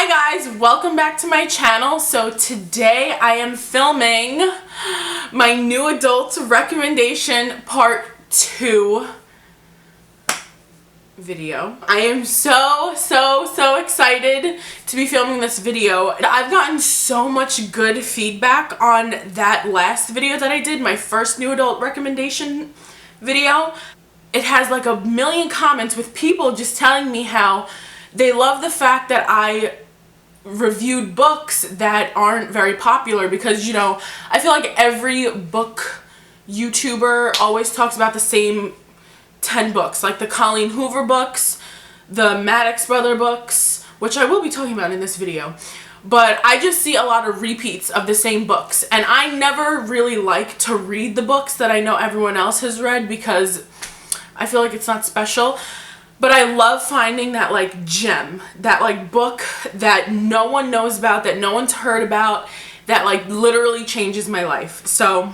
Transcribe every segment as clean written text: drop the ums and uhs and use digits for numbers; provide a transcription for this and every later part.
Hi guys, welcome back to my channel. So today I am filming my new adult recommendation part 2 video. I am so excited to be filming this video. I've gotten so much good feedback on that last video that I did, my first new adult recommendation video. It has like a million comments with people just telling me how they love the fact that I reviewed books that aren't very popular, because, you know, I feel like every book YouTuber always talks about the same 10 books, like the Colleen Hoover books, the Maddox Brothers books, which I will be talking about in this video. But I just see a lot of repeats of the same books, and I never really like to read the books that I know everyone else has read because I feel like it's not special. But I love finding that like gem, that like book that no one knows about, that no one's heard about, that like literally changes my life. So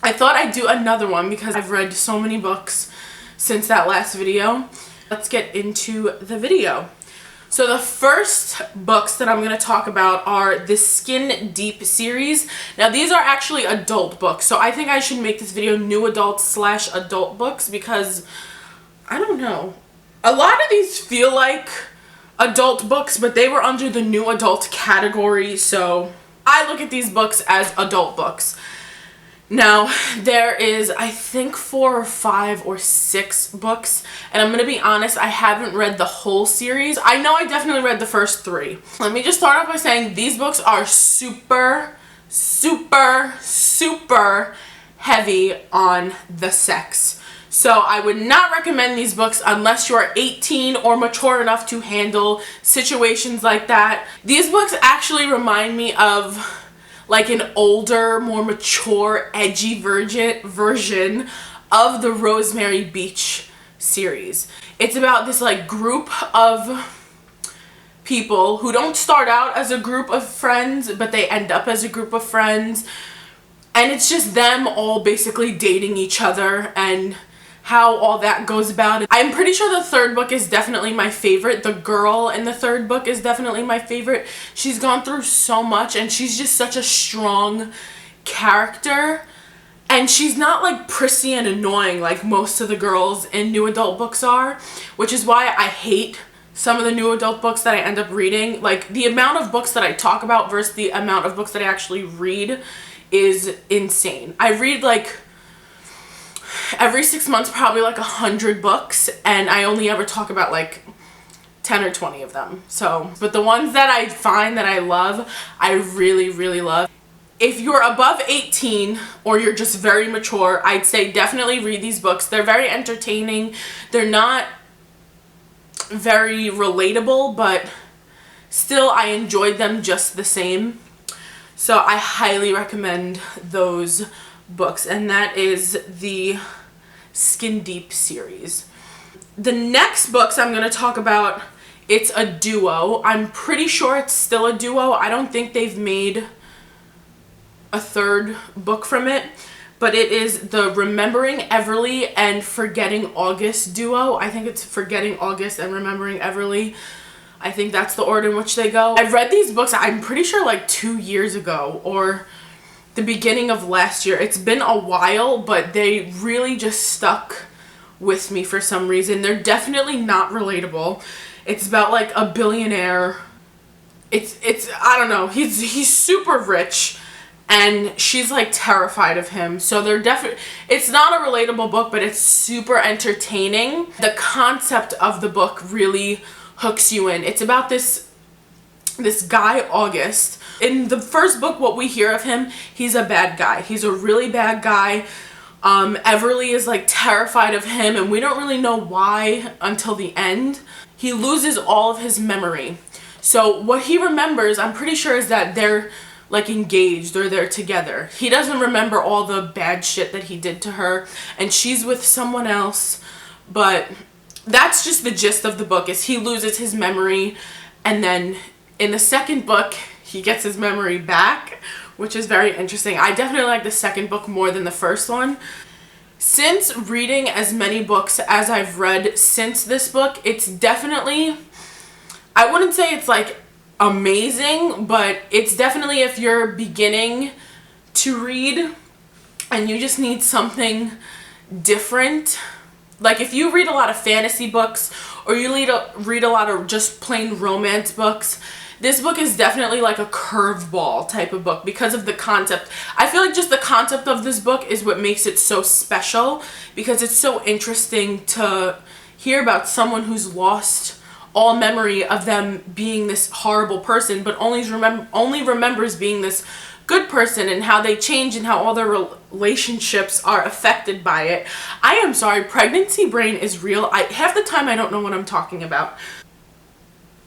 I thought I'd do another one because I've read so many books since that last video. Let's get into the video. So the first books that I'm going to talk about are the Skin Deep series. Now these are actually adult books, so I think I should make this video new adult / adult books, because I don't know. A lot of these feel like adult books, but they were under the new adult category, so I look at these books as adult books. Now, there is, I think, 4 or 5 or 6 books, and I'm going to be honest, I haven't read the whole series. I know I definitely read the first 3. Let me just start off by saying these books are super heavy on the sex. So I would not recommend these books unless you're 18 or mature enough to handle situations like that. These books actually remind me of like an older, more mature, edgy version of the Rosemary Beach series. It's about this like group of people who don't start out as a group of friends, but they end up as a group of friends. And it's just them all basically dating each other and how all that goes about. I'm pretty sure the third book is definitely my favorite. The girl in the third book is definitely my favorite. She's gone through so much and she's just such a strong character. And she's not like prissy and annoying like most of the girls in new adult books are, which is why I hate some of the new adult books that I end up reading. Like the amount of books that I talk about versus the amount of books that I actually read is insane. I read like every 6 months probably like 100 books, and I only ever talk about like 10 or 20 of them. So, but the ones that I find that I love, I really love. If you're above 18 or you're just very mature, I'd say definitely read these books. They're very entertaining. They're not very relatable, but still I enjoyed them just the same. So I highly recommend those books, and that is the Skin Deep series. The next books I'm going to talk about, it's a duo. I'm pretty sure it's still a duo. I don't think they've made a third book from it, but it is the Remembering Everly and Forgetting August duo. I think it's Forgetting August and Remembering Everly. I think that's the order in which they go. I've read these books, I'm pretty sure like 2 years ago or the beginning of last year. It's been a while, but they really just stuck with me for some reason. They're definitely not relatable. It's about like a billionaire. It's I don't know. He's super rich and she's like terrified of him. So they're definitely, it's not a relatable book, but it's super entertaining. The concept of the book really hooks you in. It's about this guy, August. In the first book, what we hear of him, he's a bad guy. He's a really bad guy. Everly is like terrified of him, and we don't really know why until the end. He loses all of his memory. So what he remembers, I'm pretty sure, is that they're like engaged or they're together. He doesn't remember all the bad shit that he did to her, and she's with someone else. But that's just the gist of the book, is he loses his memory, and then in the second book, he gets his memory back, which is very interesting. I definitely like the second book more than the first one. Since reading as many books as I've read since this book, it's definitely, I wouldn't say it's like amazing, but it's definitely, if you're beginning to read and you just need something different, like if you read a lot of fantasy books or you read a lot of just plain romance books, this book is definitely like a curveball type of book because of the concept. I feel like just the concept of this book is what makes it so special, because it's so interesting to hear about someone who's lost all memory of them being this horrible person, but only remembers being this good person, and how they change and how all their relationships are affected by it. I am sorry, pregnancy brain is real. Half the time I don't know what I'm talking about.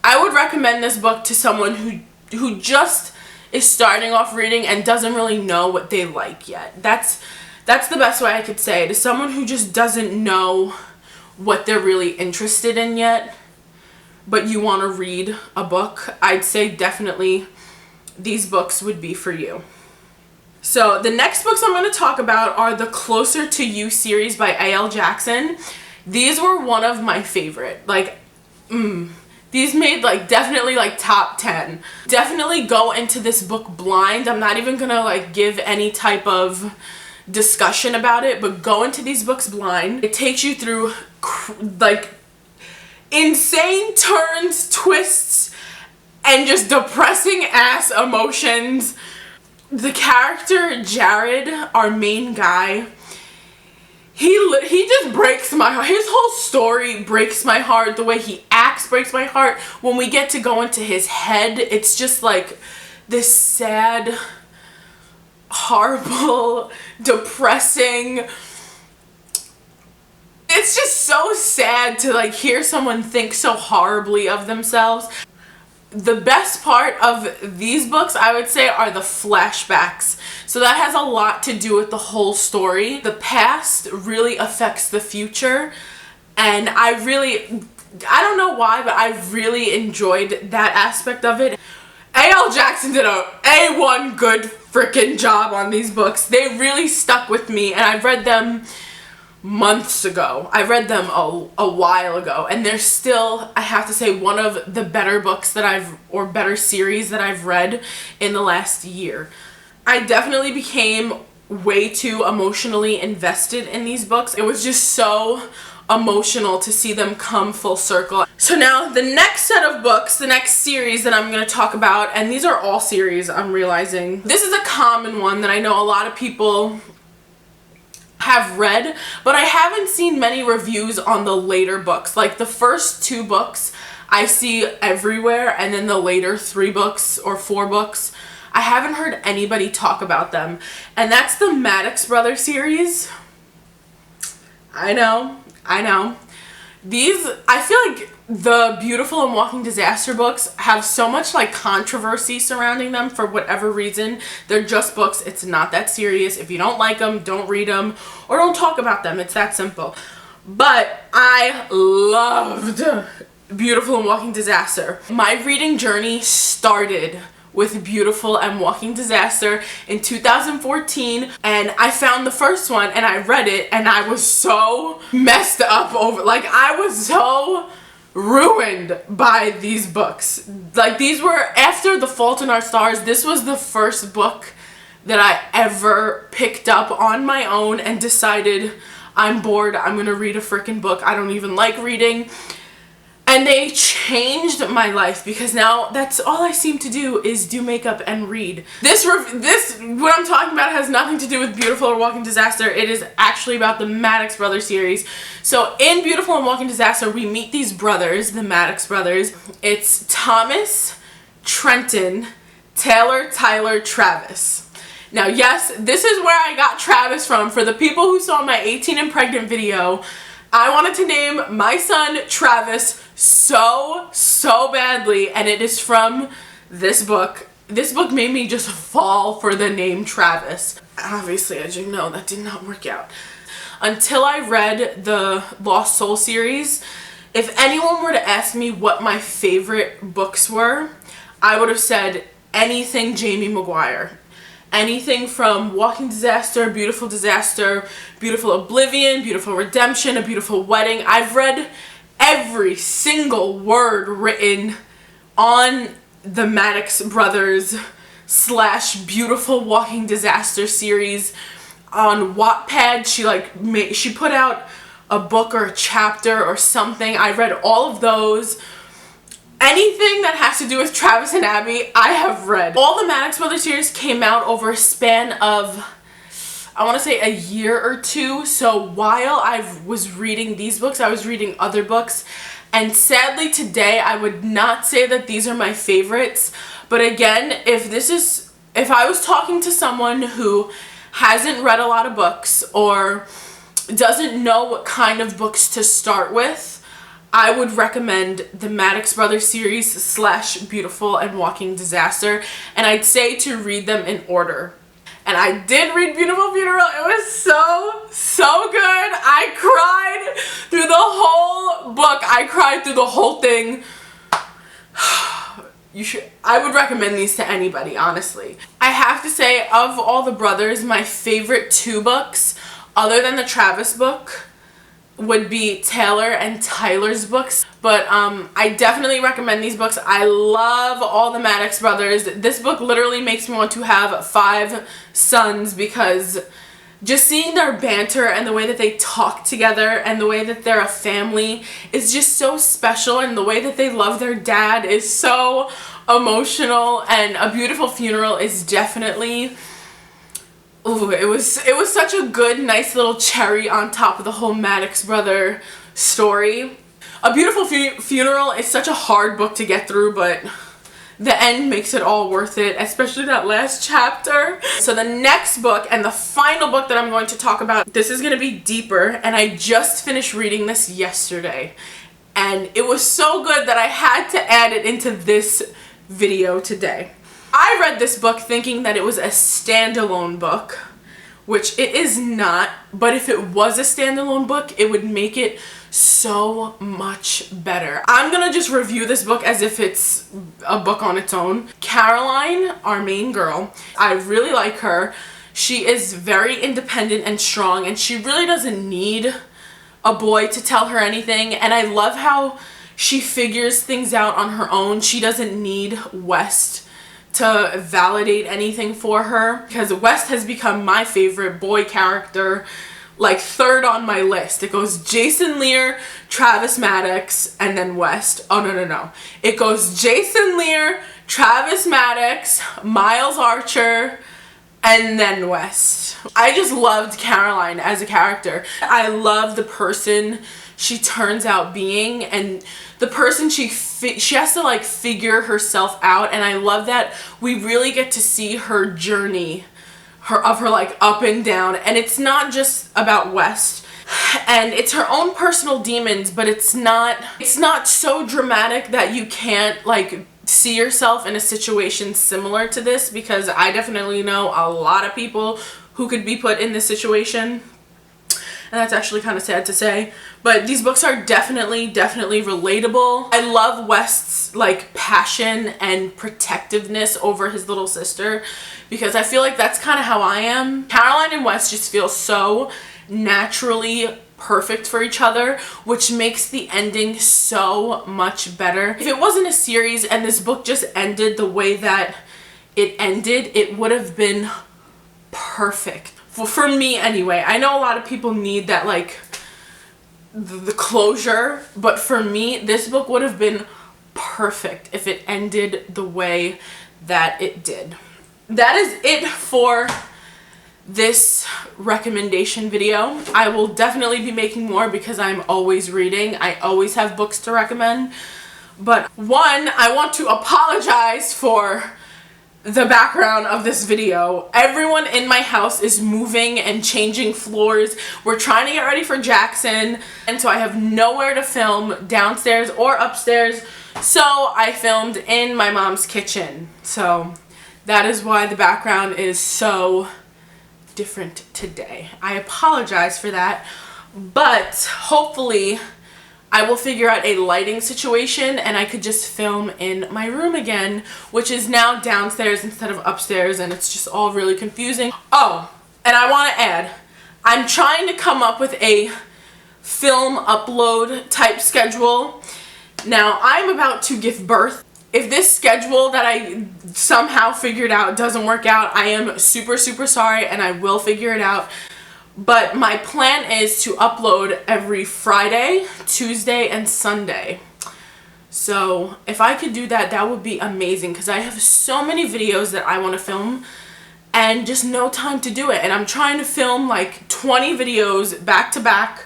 I would recommend this book to someone who just is starting off reading and doesn't really know what they like yet. That's the best way I could say it. To someone who just doesn't know what they're really interested in yet, but you want to read a book, I'd say definitely these books would be for you. So the next books I'm going to talk about are the Closer to You series by A.L. Jackson. These were one of my favorite. These made definitely top 10. Definitely go into this book blind. I'm not even gonna give any type of discussion about it, but go into these books blind. It takes you through insane turns, twists, and just depressing ass emotions. The character Jared, our main guy, he just breaks my heart. His whole story breaks my heart. The way he acts breaks my heart. When we get to go into his head, it's just this sad, horrible, depressing. It's just so sad to hear someone think so horribly of themselves. The best part of these books, I would say, are the flashbacks. So that has a lot to do with the whole story. The past really affects the future, and I don't know why, but I really enjoyed that aspect of it. A.L. Jackson did a A1 good freaking job on these books. They really stuck with me, and I read them months ago. I read them a while ago, and they're still, I have to say, one of the better books better series that I've read in the last year. I definitely became way too emotionally invested in these books. It was just so emotional to see them come full circle. So now the next set of books, the next series that I'm going to talk about, and these are all series, I'm realizing. This is a common one that I know a lot of people have read, but I haven't seen many reviews on the later books. The first 2 books I see everywhere, and then the later 3 books or 4 books, I haven't heard anybody talk about them. And that's the Maddox Brothers series. I know. These, I feel like the Beautiful and Walking Disaster books have so much controversy surrounding them for whatever reason. They're just books. It's not that serious. If you don't like them, don't read them or don't talk about them. It's that simple. But I loved Beautiful and Walking Disaster. My reading journey started with Beautiful and Walking Disaster in 2014, and I found the first one and I read it, and I was so messed up over, I was so ruined by these books. These were, after The Fault in Our Stars, this was the first book that I ever picked up on my own and decided, I'm bored, I'm gonna read a freaking book. I don't even like reading. And they changed my life, because now that's all I seem to do is do makeup and read. This what I'm talking about has nothing to do with Beautiful or Walking Disaster. It is actually about the Maddox Brothers series. So in Beautiful and Walking Disaster, we meet these brothers, the Maddox Brothers. It's Thomas, Trenton, Taylor, Tyler, Travis. Now, yes, this is where I got Travis from. For the people who saw my 18 and pregnant video, I wanted to name my son Travis so badly, and it is from this book. This book made me just fall for the name Travis. Obviously, as you know, that did not work out. Until I read the Lost Soul series, if anyone were to ask me what my favorite books were, I would have said anything Jamie Maguire. Anything from Walking Disaster, Beautiful Oblivion, Beautiful Redemption, A Beautiful Wedding. I've read every single word written on the Maddox Brothers / Beautiful Walking Disaster series on Wattpad. She put out a book or a chapter or something. I read all of those. Anything that has to do with Travis and Abby, I have read. All the Maddox Brothers series came out over a span of, I want to say, a year or two. So while I was reading these books, I was reading other books. And sadly today, I would not say that these are my favorites. But again, if I was talking to someone who hasn't read a lot of books or doesn't know what kind of books to start with, I would recommend the Maddox Brothers series / Beautiful and Walking Disaster, and I'd say to read them in order. And I did read Beautiful Funeral. It was so good. I cried through the whole book. I cried through the whole thing. I would recommend these to anybody, honestly. I have to say, of all the brothers, my favorite 2 books, other than the Travis book, would be Taylor and Tyler's books. But I definitely recommend these books. I love all the Maddox Brothers. This book literally makes me want to have 5 sons, because just seeing their banter and the way that they talk together and the way that they're a family is just so special, and the way that they love their dad is so emotional. And A Beautiful Funeral is definitely, ooh, it was such a good, nice little cherry on top of the whole Maddox brother story. A Beautiful Funeral is such a hard book to get through, but the end makes it all worth it, especially that last chapter. So the next book, and the final book that I'm going to talk about, this is going to be deeper, and I just finished reading this yesterday. And it was so good that I had to add it into this video today. I read this book thinking that it was a standalone book, which it is not, but if it was a standalone book, it would make it so much better. I'm gonna just review this book as if it's a book on its own. Caroline, our main girl, I really like her. She is very independent and strong, and she really doesn't need a boy to tell her anything, and I love how she figures things out on her own. She doesn't need West to validate anything for her, because West has become my favorite boy character, like 3rd on my list. It goes Jason Lear, Travis Maddox, and then West. Oh, no. It goes Jason Lear, Travis Maddox, Miles Archer, and then West. I just loved Caroline as a character. I love the person she turns out being, and the person she has to like figure herself out, and I love that we really get to see her journey, her like up and down, and it's not just about West, and it's her own personal demons, but it's not so dramatic that you can't like see yourself in a situation similar to this, because I definitely know a lot of people who could be put in this situation. And that's actually kind of sad to say, but these books are definitely relatable. I love West's like passion and protectiveness over his little sister, because I feel like that's kind of how I am. Caroline and West just feel so naturally perfect for each other, which makes the ending so much better. If it wasn't a series and this book just ended the way that it ended, it would have been perfect. For me anyway. I know a lot of people need that like the closure, but for me this book would have been perfect if it ended the way that it did. That is it for this recommendation video. I will definitely be making more because I'm always reading. I always have books to recommend. But one, I want to apologize for the background of this video. Everyone in my house is moving and changing floors. We're trying to get ready for Jackson, and so I have nowhere to film downstairs or upstairs, so I filmed in my mom's kitchen. So that is why the background is so different today. I apologize for that, but hopefully I will figure out a lighting situation and I could just film in my room again, which is now downstairs instead of upstairs, and it's just all really confusing. Oh, and I want to add, I'm trying to come up with a film upload type schedule. Now, I'm about to give birth If this schedule that I somehow figured out doesn't work out, I am super, super sorry, and I will figure it out. But my plan is to upload every Friday, Tuesday, and Sunday. So if I could do that, that would be amazing, because I have so many videos that I want to film and just no time to do it. And I'm trying to film like 20 videos back to back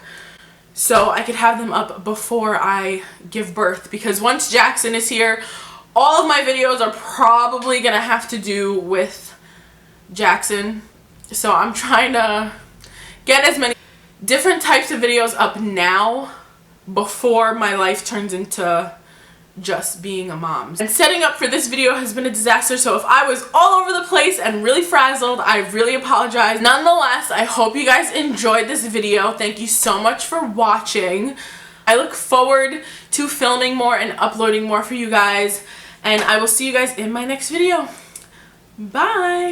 so I could have them up before I give birth, because once Jackson is here, all of my videos are probably gonna have to do with Jackson. So I'm trying to get as many different types of videos up now before my life turns into just being a mom. And setting up for this video has been a disaster, so if I was all over the place and really frazzled, I really apologize. Nonetheless, I hope you guys enjoyed this video. Thank you so much for watching. I look forward to filming more and uploading more for you guys, and I will see you guys in my next video. Bye!